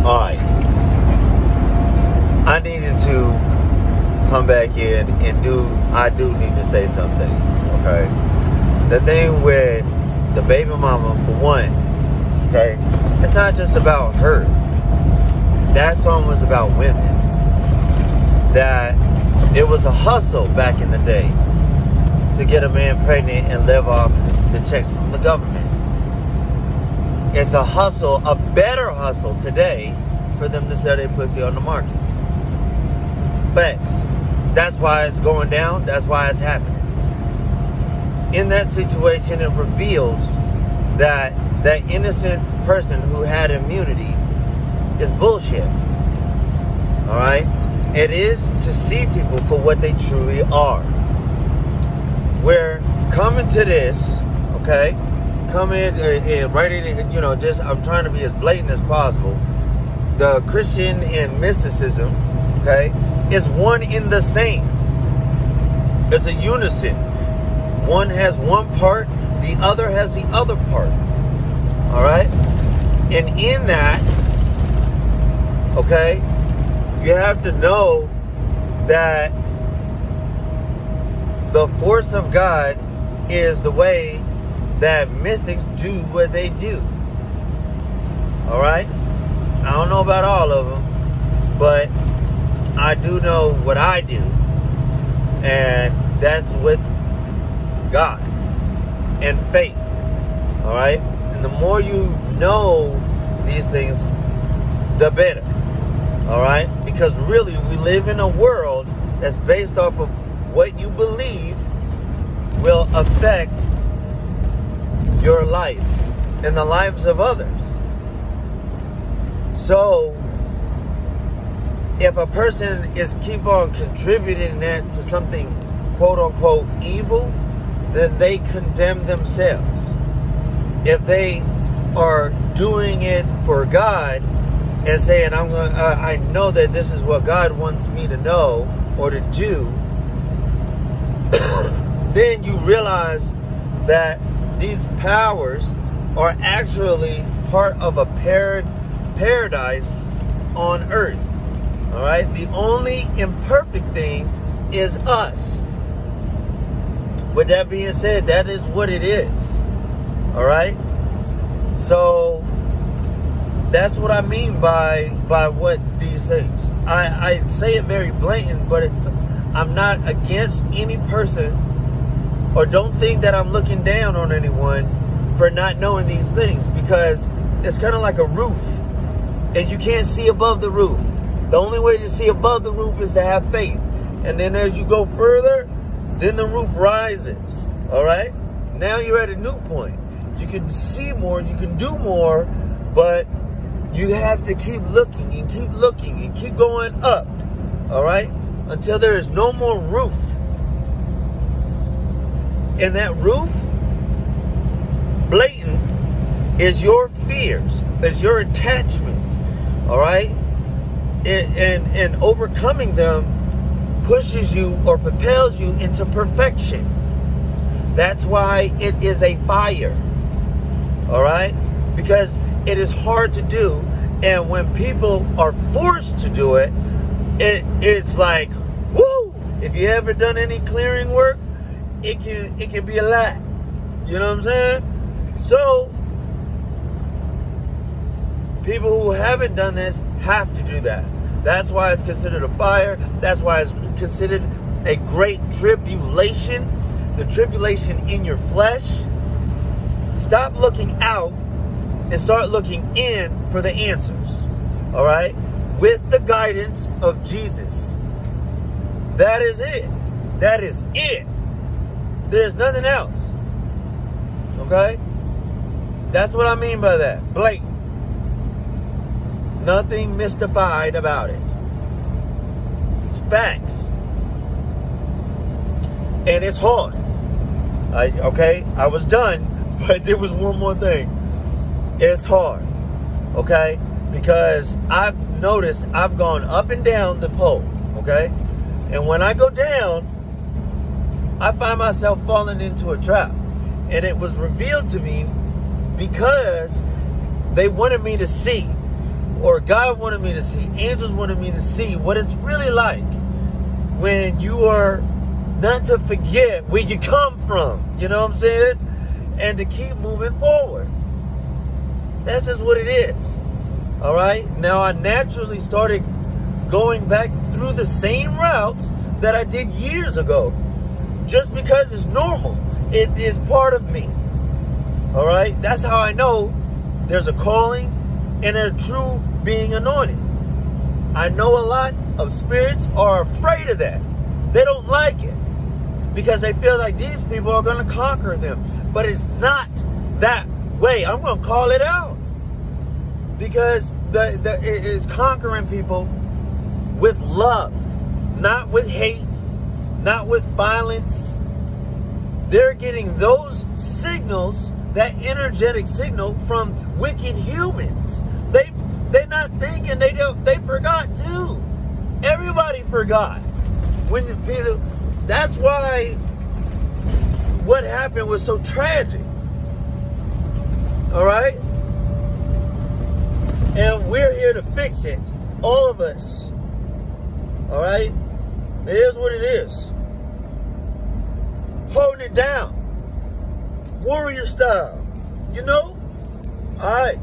Alright. I needed to come back in and I do need to say some things, okay? The thing with the baby mama, for one, okay, it's not just about her. That song was about women. That it was a hustle back in the day to get a man pregnant and live off the checks from the government. It's a hustle, a better hustle today for them to sell their pussy on the market. Facts. That's why it's going down. That's why it's happening. In that situation, it reveals that that innocent person who had immunity is bullshit. Alright? It is to see people for what they truly are. We're coming to this, okay? Coming right in, you know, just I'm trying to be as blatant as possible. The Christian and mysticism, okay, is one in the same. It's a unison. One has one part, the other has the other part. Alright? And in that, okay, you have to know that the force of God is the way that mystics do what they do. Alright? I don't know about all of them, but I do know what I do. And that's with God and faith. Alright? And the more you know these things, the better. Alright? Because really, we live in a world that's based off of what you believe will affect your life and the lives of others. So, if a person is keep on contributing that to something quote unquote evil, then they condemn themselves. If they are doing it for God and saying, I know that this is what God wants me to know or to do, then you realize that these powers are actually part of a paradise on earth. Alright? The only imperfect thing is us. With that being said, that is what it is. Alright? So that's what I mean by what these things. I say it very blatant, but I'm not against any person, or don't think that I'm looking down on anyone for not knowing these things, because it's kind of like a roof and you can't see above the roof. The only way to see above the roof is to have faith. And then as you go further, then the roof rises. Alright? Now you're at a new point. You can see more, you can do more, but you have to keep looking and keep looking and keep going up. Alright? Until there is no more roof. And that roof, blatant, is your fears, is your attachments. Alright? And overcoming them pushes you or propels you into perfection. That's why it is a fire. Alright? Because it is hard to do. And when people are forced to do it, it's like, woo! If you ever done any clearing work, it can be a lot. You know what I'm saying? So, people who haven't done this have to do that. That's why it's considered a fire. That's why it's considered a great tribulation. The tribulation in your flesh. Stop looking out and start looking in for the answers. Alright? With the guidance of Jesus. That is it. That is it. There's nothing else. Okay? That's what I mean by that. Blatant. Nothing mystified about it. It's facts. And it's hard. Okay? I was done, but there was one more thing. It's hard. Okay? Because I've noticed I've gone up and down the pole. Okay? And when I go down, I find myself falling into a trap. And it was revealed to me because they wanted me to see. or God wanted me to see, angels wanted me to see what it's really like when you are not to forget where you come from. You know what I'm saying? And to keep moving forward. That's just what it is. All right? Now, I naturally started going back through the same routes that I did years ago. Just because it's normal. It is part of me. All right? That's how I know there's a calling and a true being anointed. I know a lot of spirits are afraid of that. They don't like it because they feel like these people are going to conquer them. But it's not that way. I'm going to call it out because it is conquering people with love, not with hate, not with violence. They're getting those signals, that energetic signal, from wicked humans. They're not thinking. They forgot too. Everybody forgot. That's why what happened was so tragic. All right, and we're here to fix it, all of us. All right, it is what it is. Holding it down, warrior style. You know. All right.